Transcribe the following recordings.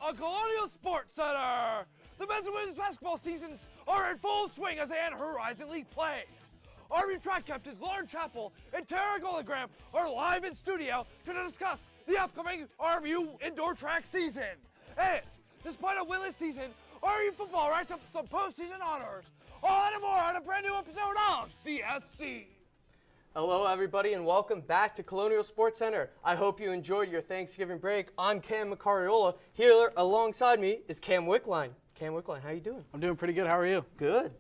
on Colonial Sports Center. The men's and women's basketball seasons are in full swing as they enter Horizon League play. RMU track captains Lauren Chappell and Tara Gilligram are live in studio to discuss the upcoming RMU indoor track season. And despite a winless season, RMU football racked up some postseason honors. All that and more on a brand new episode of CSC. Hello everybody and welcome back to Colonial Sports Center. I hope you enjoyed your Thanksgiving break. I'm Cam Macariola. Here alongside me is Cam Wickline. Cam Wickline, how you doing? I'm doing pretty good. How are you? Good.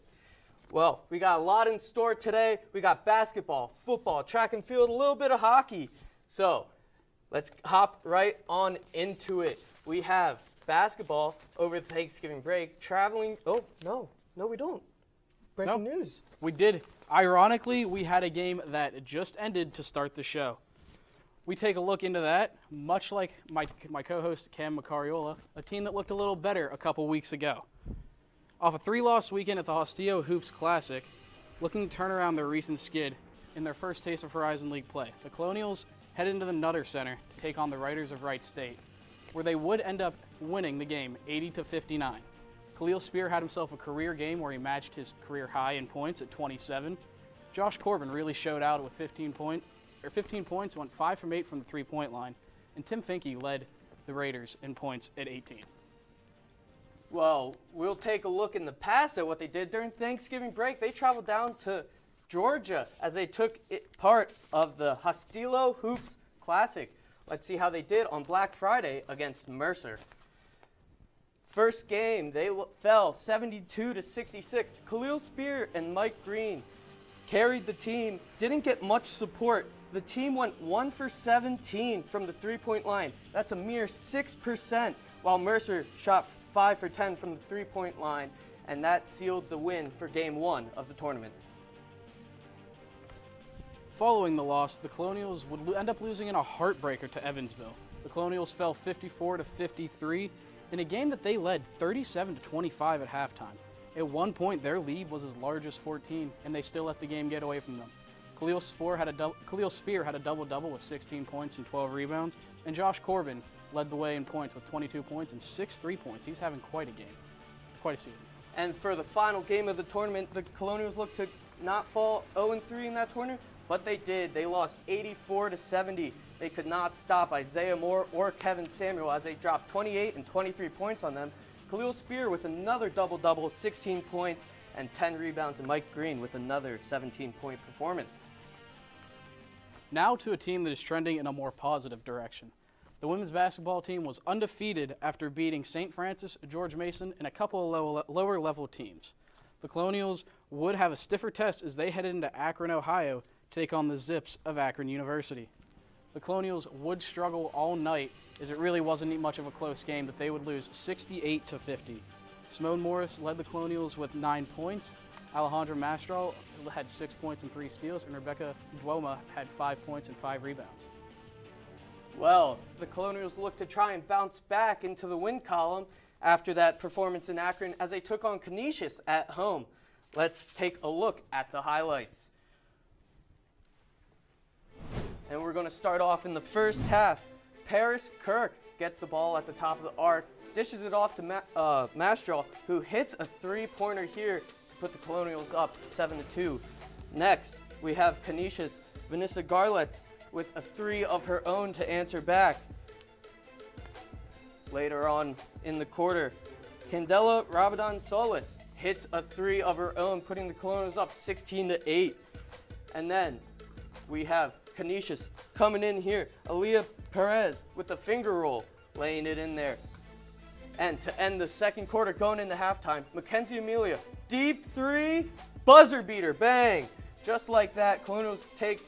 Well, we got a lot in store today. We got basketball, football, track and field, a little bit of hockey. So let's hop right on into it. We have basketball over the Thanksgiving break, traveling. Oh, no, we don't. Breaking news. We did. Ironically, we had a game that just ended to start the show. We take a look into that, much like my co-host Cam Macariola, a team that looked a little better a couple weeks ago. Off a 3-loss weekend at the Hostillo Hoops Classic, looking to turn around their recent skid in their first taste of Horizon League play, the Colonials head into the Nutter Center to take on the Writers of Wright State, where they would end up winning the game 80-59. Khalil Spear had himself a career game where he matched his career high in points at 27. Josh Corbin really showed out with 15 points, went 5 from 8 from the three-point line, and Tim Finke led the Raiders in points at 18. Well, we'll take a look in the past at what they did during Thanksgiving break. They traveled down to Georgia as they took part of the Hostillo Hoops Classic. Let's see how they did on Black Friday against Mercer. First game, they fell 72-66. Khalil Spear and Mike Green carried the team, didn't get much support. The team went 1 for 17 from the three-point line. That's a mere 6%, while Mercer shot 5 for 10 from the three-point line, and that sealed the win for game 1 of the tournament. Following the loss, the Colonials would end up losing in a heartbreaker to Evansville. The Colonials fell 54-53 in a game that they led 37-25 at halftime. At one point, their lead was as large as 14, and they still let the game get away from them. Khalil Spear had a double-double with 16 points and 12 rebounds, and Josh Corbin led the way in points with 22 points and 6 3-points. He's having quite a game, quite a season. And for the final game of the tournament, the Colonials looked to not fall 0-3 in that tournament, but they did. They lost 84-70. They could not stop Isaiah Moore or Kevin Samuel as they dropped 28 and 23 points on them. Khalil Spear with another double-double, 16 points and 10 rebounds, and Mike Green with another 17-point performance. Now to a team that is trending in a more positive direction. The women's basketball team was undefeated after beating St. Francis, George Mason, and a couple of lower-level teams. The Colonials would have a stiffer test as they headed into Akron, Ohio, to take on the Zips of Akron University. The Colonials would struggle all night as it really wasn't much of a close game that they would lose 68-50. Simone Morris led the Colonials with 9 points. Alejandra Mastral had 6 points and 3 steals, and Rebecca Duoma had 5 points and 5 rebounds. Well, the Colonials looked to try and bounce back into the win column after that performance in Akron as they took on Canisius at home. Let's take a look at the highlights. And we're going to start off in the first half. Paris Kirk gets the ball at the top of the arc, dishes it off to Mastral, who hits a three-pointer here to put the Colonials up 7-2. Next, we have Canisius, Vanessa Garletz with a three of her own to answer back. Later on in the quarter, Candela Rabadon Solis hits a three of her own, putting the Colonials up 16-8. And then we have Canisius coming in here. Aaliyah Perez with the finger roll, laying it in there. And to end the second quarter, going into halftime, Mackenzie Amelia, deep three, buzzer beater, bang. Just like that, Colonials take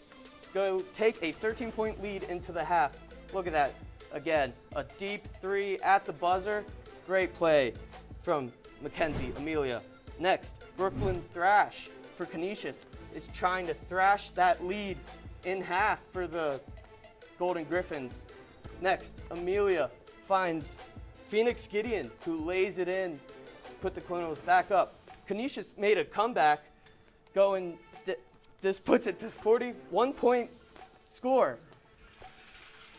a 13-point lead into the half. Look at that. Again, a deep three at the buzzer. Great play from Mackenzie Amelia. Next, Brooklyn Thrash for Canisius is trying to thrash that lead in half for the Golden Griffins. Next, Amelia finds Phoenix Gideon, who lays it in, put the Colonials back up. Canisius made a comeback, this puts it to 41-point score.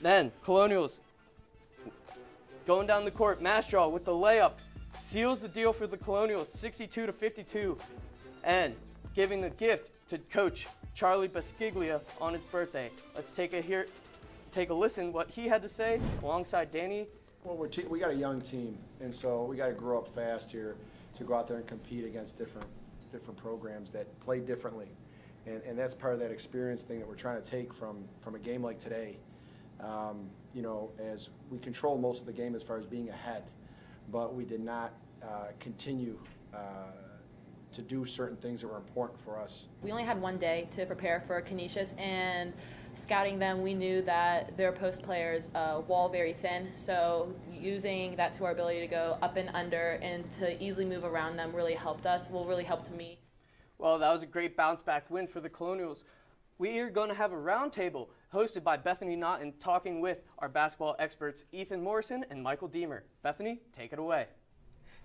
Then Colonials Going down the court, Mastraw with the layup seals the deal for the Colonials, 62-52, and giving the gift to Coach Charlie Baskiglia on his birthday. Let's take a listen what he had to say alongside Danny. Well, we got a young team, and so we got to grow up fast here to go out there and compete against different programs that play differently, and that's part of that experience thing that we're trying to take from a game like today. You know, as we controlled most of the game as far as being ahead, but we did not continue to do certain things that were important for us. We only had one day to prepare for Canisius, and scouting them, we knew that their post players wall very thin, so using that to our ability to go up and under and to easily move around them really helped us, really helped me. Well, that was a great bounce back win for the Colonials. We are going to have a roundtable hosted by Bethany Naughton, talking with our basketball experts Ethan Morrison and Michael Deemer. Bethany, take it away.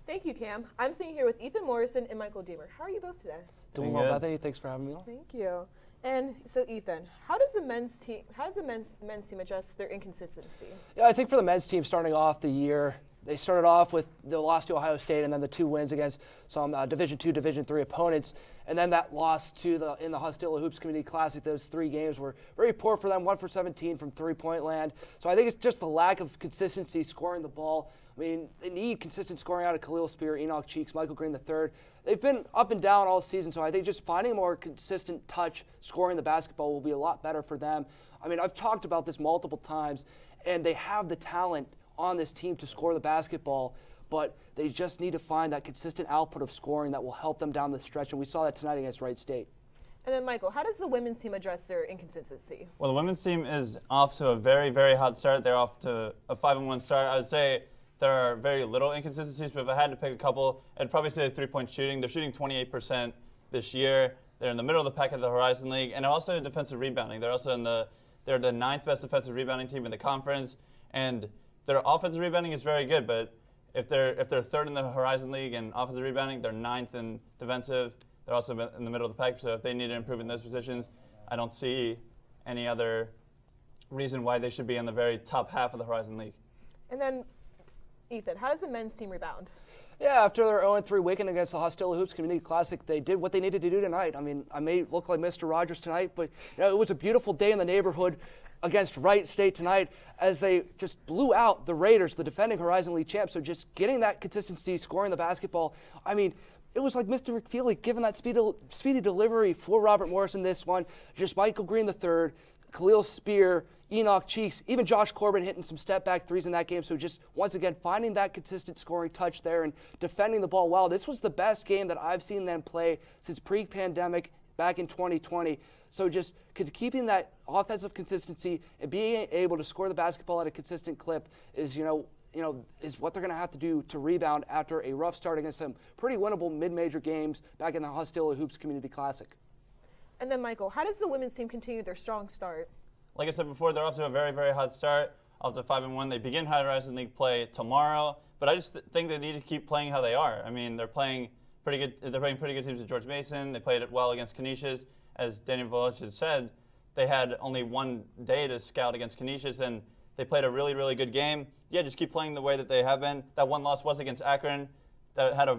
Thank you, Cam. I'm sitting here with Ethan Morrison and Michael Deemer. How are you both today? Doing well, Bethany. Thanks for having me on. Thank you. And so, Ethan, how does the men's team adjust their inconsistency? Yeah, I think for the men's team starting off the year, they started off with the loss to Ohio State and then the 2 wins against some Division II, Division III opponents. And then that loss in the Hostilla Hoops Community Classic. Those 3 games were very poor for them, 1 for 17 from three-point land. So I think it's just the lack of consistency scoring the ball. I mean, they need consistent scoring out of Khalil Spear, Enoch Cheeks, Michael Green III. They've been up and down all season, so I think just finding a more consistent touch scoring the basketball will be a lot better for them. I mean, I've talked about this multiple times, and they have the talent on this team to score the basketball, but they just need to find that consistent output of scoring that will help them down the stretch, and we saw that tonight against Wright State. And then, Michael, how does the women's team address their inconsistency? Well, the women's team is off to a very, very hot start. They're off to a 5-1 start. I would say there are very little inconsistencies, but if I had to pick a couple, I'd probably say three-point shooting. They're shooting 28% this year. They're in the middle of the pack at the Horizon League, and also defensive rebounding. They're also they're the 9th best defensive rebounding team in the conference, and their offensive rebounding is very good. But if they're 3rd in the Horizon League in offensive rebounding, they're 9th in defensive. They're also in the middle of the pack, so if they need to improve in those positions, I don't see any other reason why they should be in the very top half of the Horizon League. And then, Ethan, how does the men's team rebound? Yeah, after their 0-3 weekend against the Hostilla Hoops Community Classic, they did what they needed to do tonight. I mean, I may look like Mr. Rogers tonight, but it was a beautiful day in the neighborhood against Wright State tonight as they just blew out the Raiders, the defending Horizon League champs. So just getting that consistency, scoring the basketball. I mean, it was like Mr. McFeely giving that speedy delivery for Robert Morris in this one. Just Michael Green III, Khalil Spear, Enoch Cheeks, even Josh Corbin hitting some step-back threes in that game. So just, once again, finding that consistent scoring touch there and defending the ball well. This was the best game that I've seen them play since pre-pandemic back in 2020. So just keeping that offensive consistency and being able to score the basketball at a consistent clip is, is what they're going to have to do to rebound after a rough start against some pretty winnable mid-major games back in the Hostilla Hoops Community Classic. And then, Michael, how does the women's team continue their strong start? Like I said before, they're off to a very, very hot start. Off to 5-1. They begin Horizon League play tomorrow, but I just think they need to keep playing how they are. I mean, they're playing pretty good. They're playing pretty good teams at George Mason. They played it well against Canisius. As Daniel Volich had said, they had only one day to scout against Canisius, and they played a really, really good game. Yeah, just keep playing the way that they have been. That one loss was against Akron. That had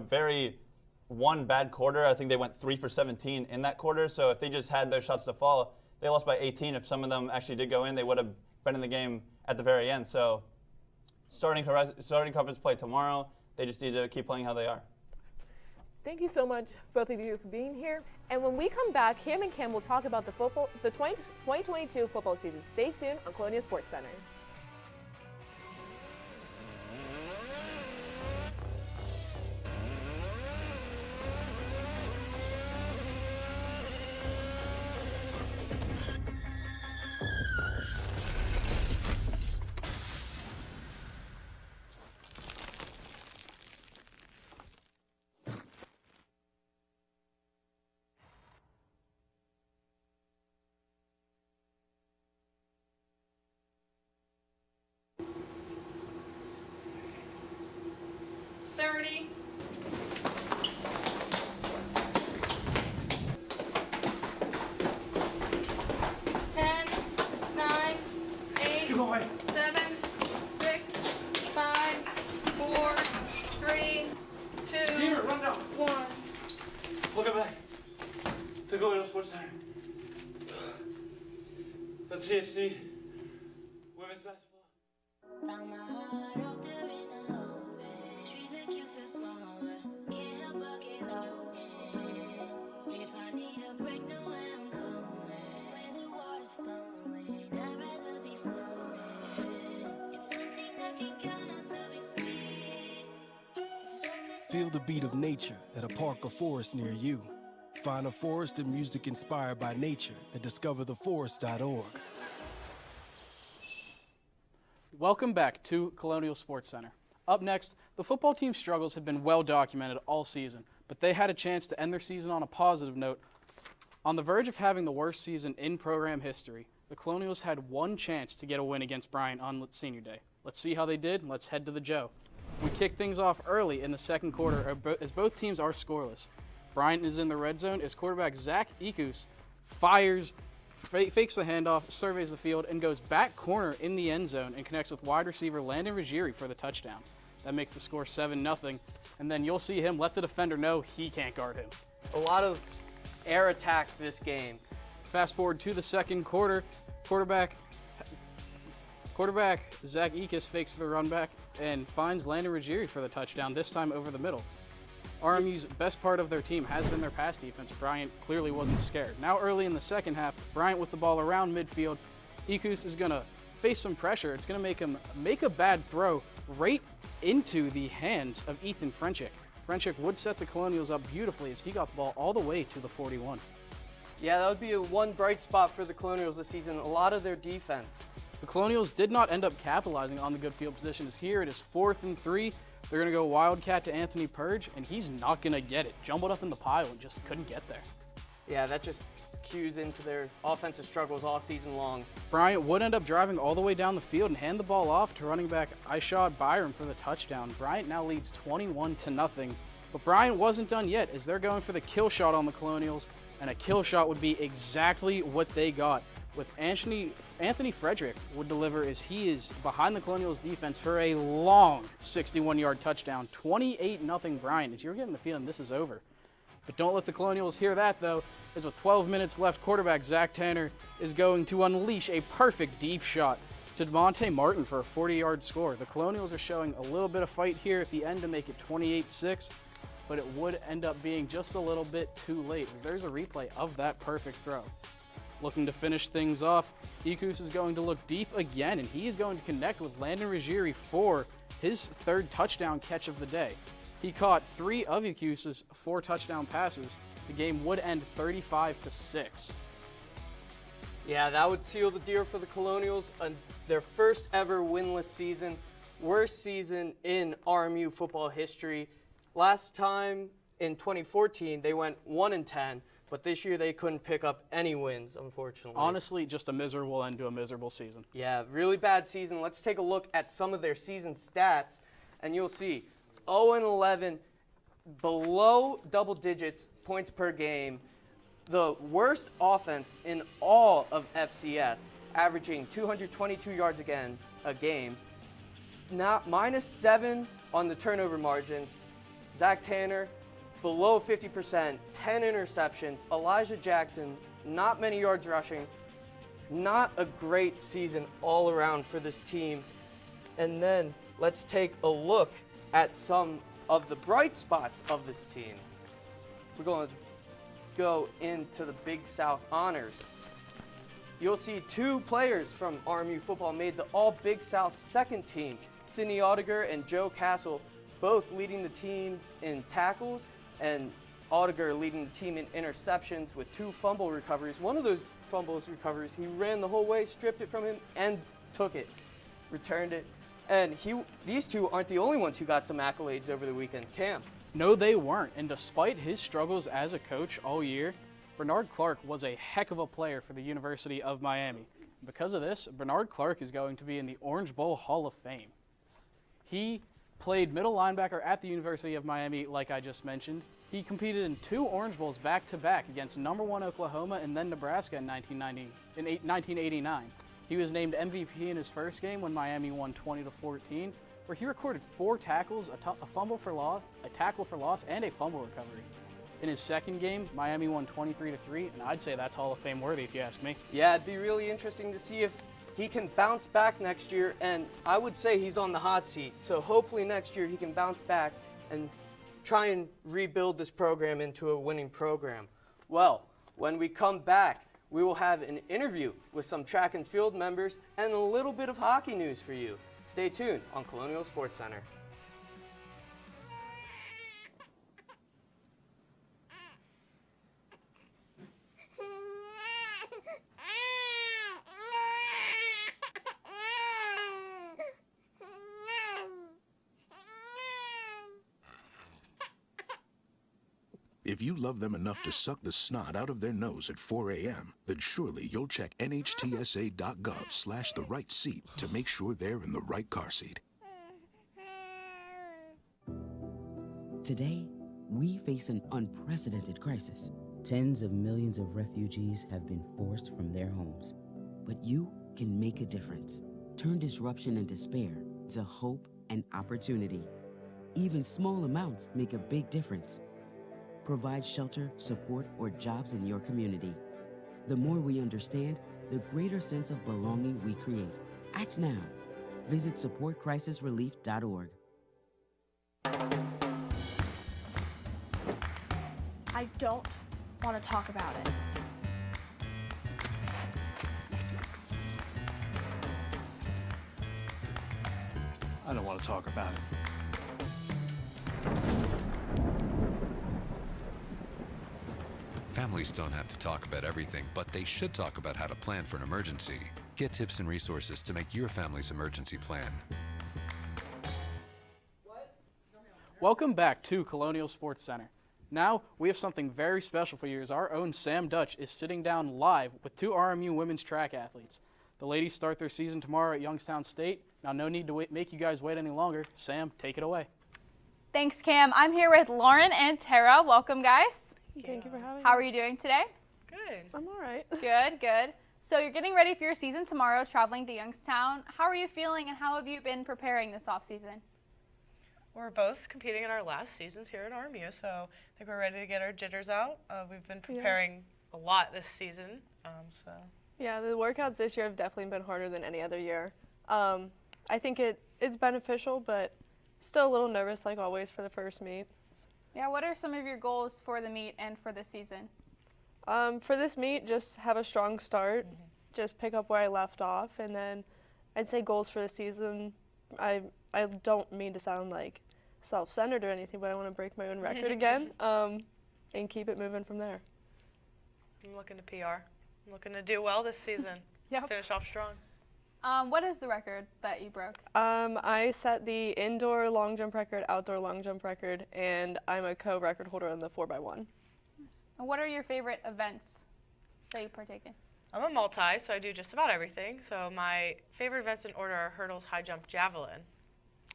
one bad quarter. I think they went 3 for 17 in that quarter. So if they just had those shots to fall, they lost by 18. If some of them actually did go in, they would have been in the game at the very end. So starting conference play tomorrow, they just need to keep playing how they are. Thank you so much, both of you, for being here. And when we come back, Cam and Cam will talk about the 2022 football season. Stay tuned on Colonial Sports Center. Seven, 6, 5, Feel the beat of nature at a park or forest near you. Find a forest and music inspired by nature at discovertheforest.org. Welcome back to Colonial Sports Center. Up next, the football team's struggles have been well documented all season, but they had a chance to end their season on a positive note. On the verge of having the worst season in program history, the Colonials had one chance to get a win against Bryant on Senior Day. Let's see how they did, and let's head to the Joe. We kick things off early in the second quarter as both teams are scoreless. Bryant is in the red zone as quarterback Zach Ekus fakes the handoff, surveys the field, and goes back corner in the end zone and connects with wide receiver Landon Ruggieri for the touchdown. That makes the score 7-0, and then you'll see him let the defender know he can't guard him. A lot of air attack this game. Fast forward to the second quarter, quarterback Zach Ekus fakes the run back and finds Landon Ruggieri for the touchdown, this time over the middle. RMU's best part of their team has been their pass defense. Bryant clearly wasn't scared. Now early in the second half, Bryant with the ball around midfield. Ekus is going to face some pressure. It's going to make him make a bad throw right into the hands of Ethan Frenchick. Frenchick would set the Colonials up beautifully as he got the ball all the way to the 41. Yeah, that would be one bright spot for the Colonials this season, a lot of their defense. The Colonials did not end up capitalizing on the good field position as here it is 4th and 3. They're going to go Wildcat to Anthony Purge, and he's not going to get it. Jumbled up in the pile and just couldn't get there. Yeah, that just cues into their offensive struggles all season long. Bryant would end up driving all the way down the field and hand the ball off to running back Ishad Byram for the touchdown. Bryant now leads 21-0, but Bryant wasn't done yet as they're going for the kill shot on the Colonials, and a kill shot would be exactly what they got. With Anthony Frederick would deliver as he is behind the Colonials defense for a long 61-yard touchdown. 28-0 Bryant, as you're getting the feeling this is over. But don't let the Colonials hear that, though, as with 12 minutes left, quarterback Zach Tanner is going to unleash a perfect deep shot to DeMonte Martin for a 40-yard score. The Colonials are showing a little bit of fight here at the end to make it 28-6, but it would end up being just a little bit too late, as there's a replay of that perfect throw. Looking to finish things off, Ekus is going to look deep again, and he is going to connect with Landon Ruggieri for his third touchdown catch of the day. He caught 3 of Ekus's 4 touchdown passes. The game would end 35-6. Yeah, that would seal the deal for the Colonials. Their first ever winless season, worst season in RMU football history. Last time in 2014, they went 1-10. But this year they couldn't pick up any wins, unfortunately. Honestly, just a miserable end to a miserable season. Yeah, really bad season. Let's take a look at some of their season stats, and you'll see 0-11, below double digits points per game. The worst offense in all of FCS, averaging 222 yards a game. -7 on the turnover margins. Zach Tanner, below 50%, 10 interceptions. Elijah Jackson, not many yards rushing. Not a great season all around for this team. And then let's take a look at some of the bright spots of this team. We're going to go into the Big South honors. You'll see 2 players from RMU football made the All Big South second team. Sidney Audiger and Joe Castle, both leading the teams in tackles, and Audiger leading the team in interceptions with 2 fumble recoveries. One of those fumbles recoveries, he ran the whole way, stripped it from him, and took it, returned it. And these 2 aren't the only ones who got some accolades over the weekend. Cam? No, they weren't. And despite his struggles as a coach all year, Bernard Clark was a heck of a player for the University of Miami. Because of this, Bernard Clark is going to be in the Orange Bowl Hall of Fame. He played middle linebacker at the University of Miami, like I just mentioned. He competed in 2 Orange Bowls back-to-back against #1 Oklahoma and then Nebraska in 1989. He was named MVP in his first game when Miami won 20-14, where he recorded 4 tackles, a fumble for loss, a tackle for loss, and a fumble recovery. In his second game, Miami won 23-3, and I'd say that's Hall of Fame worthy if you ask me. Yeah, it'd be really interesting to see if he can bounce back next year, and I would say he's on the hot seat. So hopefully next year he can bounce back and try and rebuild this program into a winning program. Well, when we come back, we will have an interview with some track and field members and a little bit of hockey news for you. Stay tuned on Colonial Sports Center. If you love them enough to suck the snot out of their nose at 4 a.m., then surely you'll check nhtsa.gov/the right seat to make sure they're in the right car seat. Today, we face an unprecedented crisis. Tens of millions of refugees have been forced from their homes. But you can make a difference. Turn disruption and despair to hope and opportunity. Even small amounts make a big difference. Provide shelter, support, or jobs in your community. The more we understand, the greater sense of belonging we create. Act now. Visit supportcrisisrelief.org. I don't want to talk about it. I don't want to talk about it. Families don't have to talk about everything, but they should talk about how to plan for an emergency. Get tips and resources to make your family's emergency plan. Welcome back to Colonial Sports Center. Now, we have something very special for you as our own Sam Dutch is sitting down live with two RMU women's track athletes. The ladies start their season tomorrow at Youngstown State. Now, no need to make you guys wait any longer. Sam, take it away. Thanks, Cam. I'm here with Lauren and Tara. Welcome, guys. Thank you for having us. How are you doing today? Good. I'm all right. Good, good. So you're getting ready for your season tomorrow, traveling to Youngstown. How are you feeling and how have you been preparing this off-season? We're both competing in our last seasons here at RMU, so I think we're ready to get our jitters out. We've been preparing a lot this season, so. Yeah, the workouts this year have definitely been harder than any other year. I think it's beneficial, but still a little nervous like always for the first meet. Yeah, what are some of your goals for the meet and for the season? For this meet, just have a strong start, just pick up where I left off, and then I'd say goals for the season, I don't mean to sound like self-centered or anything, but I want to break my own record again and keep it moving from there. I'm looking to PR. I'm looking to do well this season. Finish off strong. What is the record that you broke? I set the indoor long jump record, outdoor long jump record, and I'm a co-record holder on the 4x1. And what are your favorite events that you partake in? I'm a multi, so I do just about everything. So my favorite events in order are hurdles, high jump, javelin,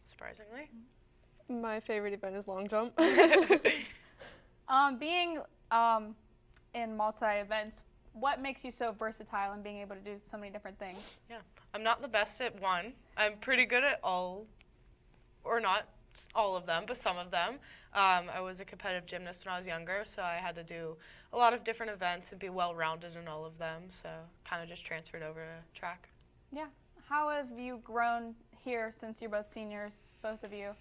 surprisingly. My favorite event is long jump. Being in multi-events, what makes you so versatile and being able to do so many different things? Yeah, I'm not the best at one. I'm pretty good at all, or not all of them, but some of them. I was a competitive gymnast when I was younger, so I had to do a lot of different events and be well-rounded in all of them, so kind of just transferred over to track. Yeah. How have you grown here since you're both seniors, both of you,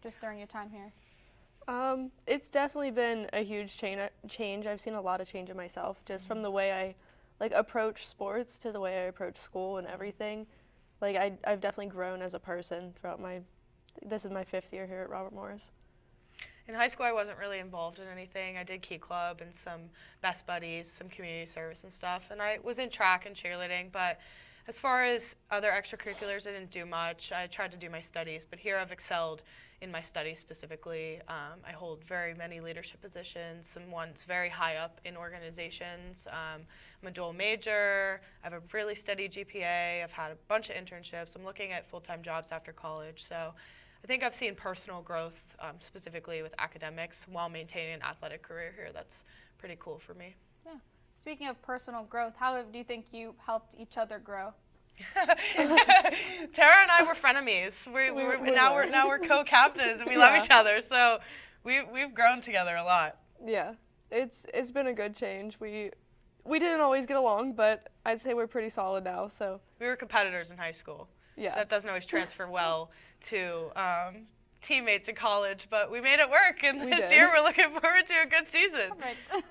just during your time here? It's definitely been a huge change. I've seen a lot of change in myself, just from the way I approach sports to the way I approach school and everything. I've definitely grown as a person throughout this is my 5th year here at Robert Morris. In high school, I wasn't really involved in anything. I did Key Club and some Best Buddies, some community service and stuff, and I was in track and cheerleading, but as far as other extracurriculars, I didn't do much. I tried to do my studies, but here I've excelled in my studies specifically. I hold very many leadership positions, some ones very high up in organizations. I'm a dual major. I have a really steady GPA. I've had a bunch of internships. I'm looking at full-time jobs after college. So I think I've seen personal growth specifically with academics while maintaining an athletic career here. That's pretty cool for me. Yeah. Speaking of personal growth, how do you think you helped each other grow? Tara and I were frenemies. Now we're co-captains and we love each other. So we've grown together a lot. Yeah, it's been a good change. We didn't always get along, but I'd say we're pretty solid now. So we were competitors in high school. Yeah. So that doesn't always transfer well to teammates in college, but we made it work. And this year we're looking forward to a good season. Right.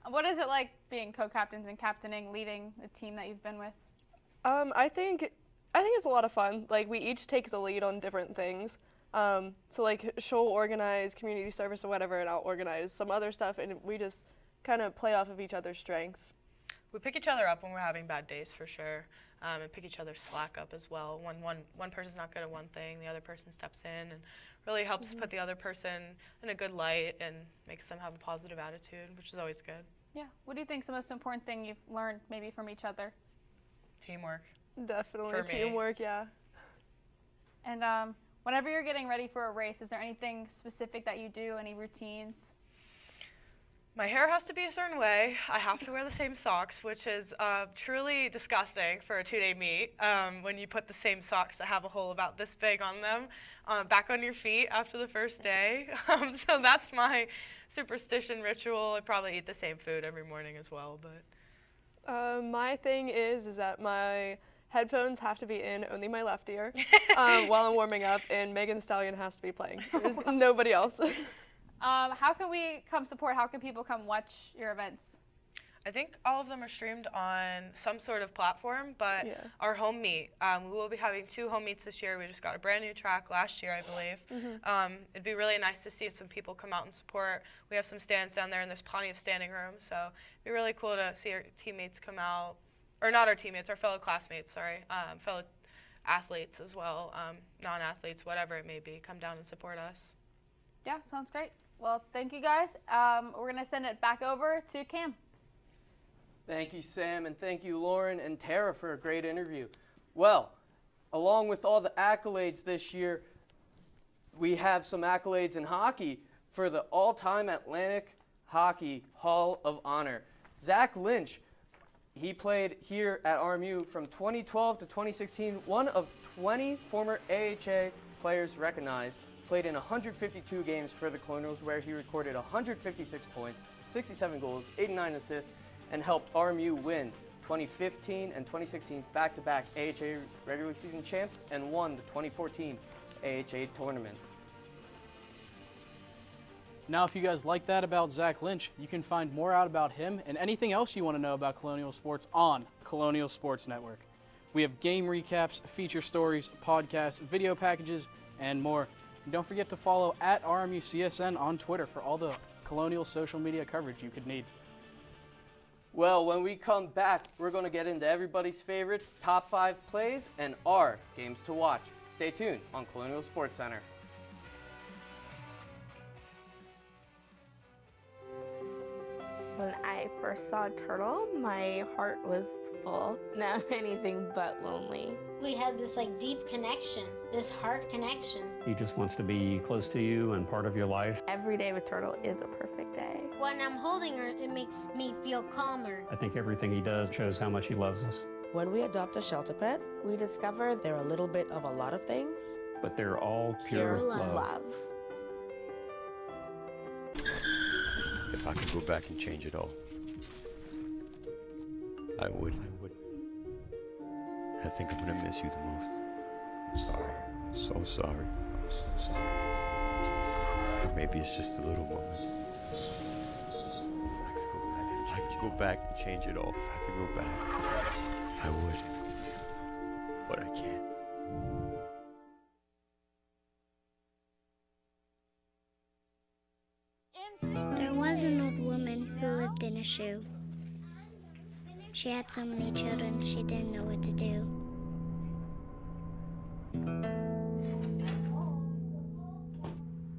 What is it like being co-captains and captaining, leading the team that you've been with? I think it's a lot of fun. We each take the lead on different things. So she'll organize community service or whatever, and I'll organize some other stuff, and we just kind of play off of each other's strengths. we pick each other up when we're having bad days for sure, and pick each other's slack up as well. When one person's not good at one thing, the other person steps in and really helps put the other person in a good light and makes them have a positive attitude, which is always good. Yeah. What do you think is the most important thing you've learned maybe from each other? Teamwork. Definitely For me. teamwork, yeah. And whenever you're getting ready for a race, is there anything specific that you do, any routines? My hair has to be a certain way. I have to wear the same socks, which is truly disgusting for a 2-day meet when you put the same socks that have a hole about this big on them back on your feet after the first day. So that's my superstition ritual. I probably eat the same food every morning as well. But My thing is that my headphones have to be in only my left ear while I'm warming up, and Megan Thee Stallion has to be playing. There's nobody else. How can we come support? How can people come watch your events? I think all of them are streamed on some sort of platform, but our home meet, we will be having 2 home meets this year. We just got a brand new track last year, I believe. It'd be really nice to see some people come out and support. We have some stands down there, and there's plenty of standing room, so it'd be really cool to see our teammates come out, or not our teammates, our fellow classmates, sorry, fellow athletes as well, non-athletes, whatever it may be, come down and support us. Yeah, sounds great. Well, thank you guys. We're going to send it back over to Cam. Thank you, Sam, and thank you, Lauren and Tara, for a great interview. Well, along with all the accolades this year, we have some accolades in hockey for the all-time Atlantic Hockey Hall of Honor. Zach Lynch, he played here at RMU from 2012 to 2016, one of 20 former AHA players recognized. Played in 152 games for the Colonials, where he recorded 156 points, 67 goals, 89 assists, and helped RMU win 2015 and 2016 back-to-back AHA regular season champs and won the 2014 AHA tournament. Now, if you guys like that about Zach Lynch, you can find more out about him and anything else you want to know about Colonial Sports on Colonial Sports Network. We have game recaps, feature stories, podcasts, video packages, and more. And don't forget to follow at RMU-CSN on Twitter for all the Colonial social media coverage you could need. Well, when we come back, we're going to get into everybody's favorites, top 5 plays, and our games to watch. Stay tuned on Colonial Sports Center. When I first saw Turtle, my heart was full. Now anything but lonely. We had this deep connection, this heart connection. He just wants to be close to you and part of your life. Every day with Turtle is a perfect day. When I'm holding her, it makes me feel calmer. I think everything he does shows how much he loves us. When we adopt a shelter pet, we discover they're a little bit of a lot of things. But they're all pure love. If I could go back and change it all, I would. I think I'm gonna miss you the most. I'm sorry. I'm so sorry. I'm so sorry. Maybe it's just the little moments. If I could go back and change it all, if I could go back, I would. But I can't. There was an old woman who lived in a shoe. She had so many children, she didn't know what to do.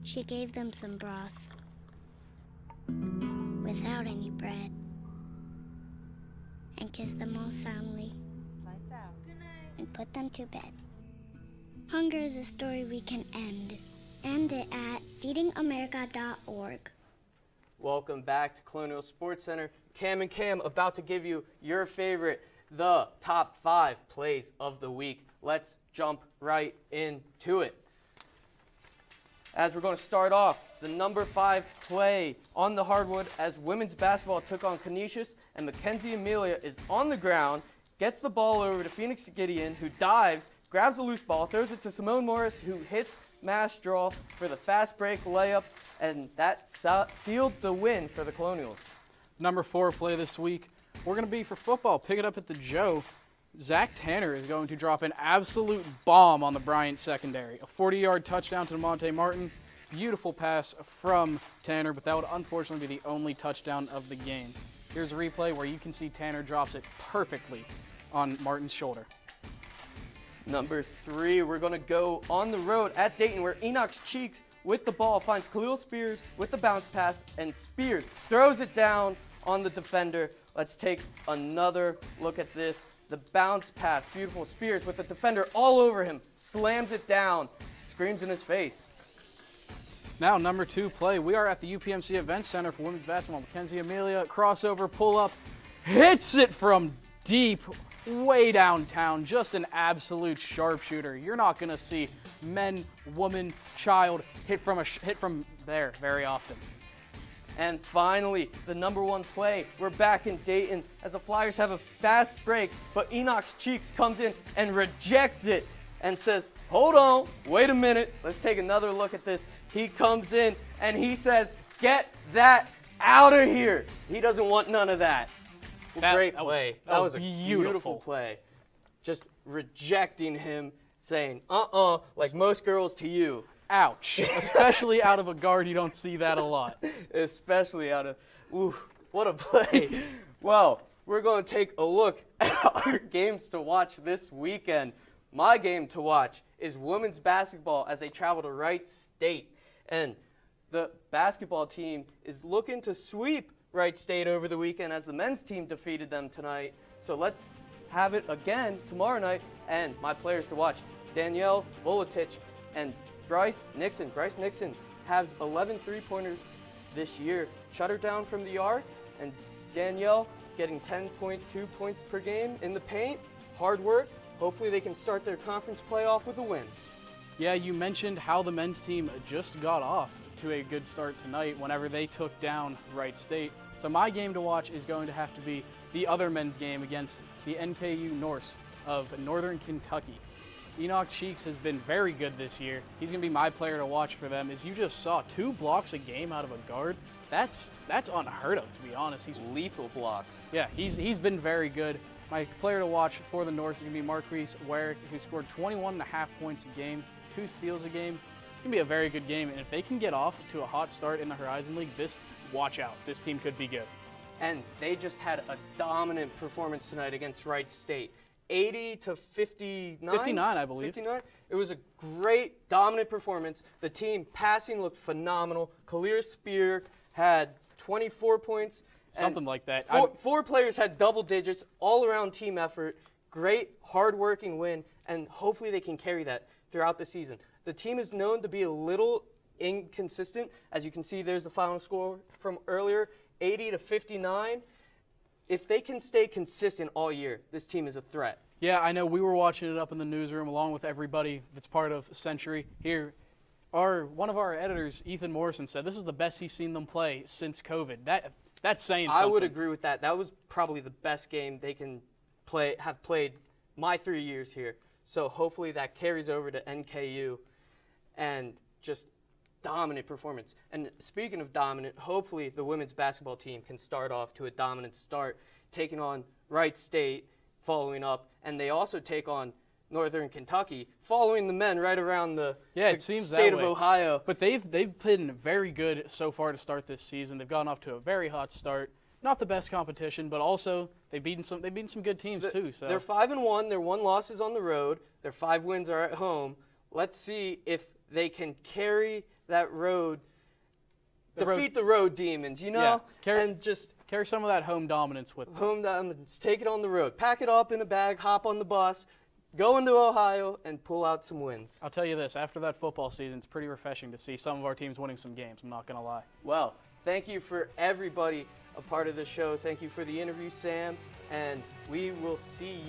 She gave them some broth without any bread and kissed them all soundly and put them to bed. Hunger is a story we can end. End it at feedingamerica.org. Welcome back to Colonial Sports Center. Cam and Cam about to give you your favorite, the top 5 plays of the week. Let's jump right into it. As we're going to start off, the number 5 play on the hardwood as women's basketball took on Canisius, and Mackenzie Amelia is on the ground, gets the ball over to Phoenix Gideon, who dives, grabs a loose ball, throws it to Simone Morris, who hits mass draw for the fast break layup, and that sealed the win for the Colonials. Number 4 play this week, we're going to be for football. Pick it up at the Joe. Zach Tanner is going to drop an absolute bomb on the Bryant secondary. A 40-yard touchdown to DeMonte Martin. Beautiful pass from Tanner, but that would unfortunately be the only touchdown of the game. Here's a replay where you can see Tanner drops it perfectly on Martin's shoulder. Number 3, we're going to go on the road at Dayton, where Enoch Cheeks with the ball finds Khalil Spears with the bounce pass, and Spears throws it down on the defender. Let's take another look at this. The bounce pass, beautiful. Spears with the defender all over him, slams it down, screams in his face. Now, number 2 play. We are at the UPMC Events Center for women's basketball. Mackenzie Amelia, crossover, pull up, hits it from deep, way downtown. Just an absolute sharpshooter. You're not going to see men, woman, child hit from there very often. And finally, the number 1 play. We're back in Dayton as the Flyers have a fast break, but Enoch Cheeks comes in and rejects it and says, hold on, wait a minute, let's take another look at this. He comes in and he says, get that out of here. He doesn't want none of that. Great play. That was a beautiful play. Just rejecting him, saying, like most girls to you. Ouch. Especially out of a guard, you don't see that a lot. Especially out of, ooh, what a play. Well, we're going to take a look at our games to watch this weekend. My game to watch is women's basketball as they travel to Wright State. And the basketball team is looking to sweep Wright State over the weekend as the men's team defeated them tonight. So let's have it again tomorrow night. And my players to watch, Danielle Volatich and Bryce Nixon. Bryce Nixon has 11 three-pointers this year. Shut her down from the arc. And Danielle getting 10.2 points per game in the paint. Hard work. Hopefully they can start their conference playoff with a win. Yeah, you mentioned how the men's team just got off to a good start tonight whenever they took down Wright State. So my game to watch is going to have to be the other men's game against the NKU Norse of Northern Kentucky. Enoch Cheeks has been very good this year. He's going to be my player to watch for them. As you just saw, 2 blocks a game out of a guard. That's unheard of, to be honest. He's lethal blocks. Yeah, he's been very good. My player to watch for the North is going to be Marquise Warwick, who scored 21.5 points a game, 2 steals a game. It's going to be a very good game, and if they can get off to a hot start in the Horizon League, watch out. This team could be good. And they just had a dominant performance tonight against Wright State. 80 to 59? 59, I believe. 59. It was a great, dominant performance. The team passing looked phenomenal. Khalil Spear had 24 points. Something like that. Four players had double digits, all-around team effort, great, hard-working win, and hopefully they can carry that throughout the season. The team is known to be a little inconsistent. As you can see, there's the final score from earlier, 80 to 59. If they can stay consistent all year, this team is a threat. Yeah, I know. We were watching it up in the newsroom along with everybody that's part of Century here. One of our editors, Ethan Morrison, said this is the best he's seen them play since COVID. That's saying something. I would agree with that. That was probably the best game they can have played my 3 years here. So hopefully that carries over to NKU and just dominant performance. And speaking of dominant, hopefully the women's basketball team can start off to a dominant start, taking on Wright State, following up, and they also take on Northern Kentucky, following the men right around the state of Ohio. But they've been very good so far to start this season. They've gotten off to a very hot start. Not the best competition, but also they've beaten some good teams too. So they're 5-1. Their 1 loss is on the road. Their 5 wins are at home. Let's see if they can carry that road, defeat the road demons, you know, and just carry some of that home dominance with them. Home dominance. Take it on the road. Pack it up in a bag. Hop on the bus. Go into Ohio and pull out some wins. I'll tell you this, after that football season, it's pretty refreshing to see some of our teams winning some games, I'm not going to lie. Well, thank you for everybody a part of the show. Thank you for the interview, Sam, and we will see you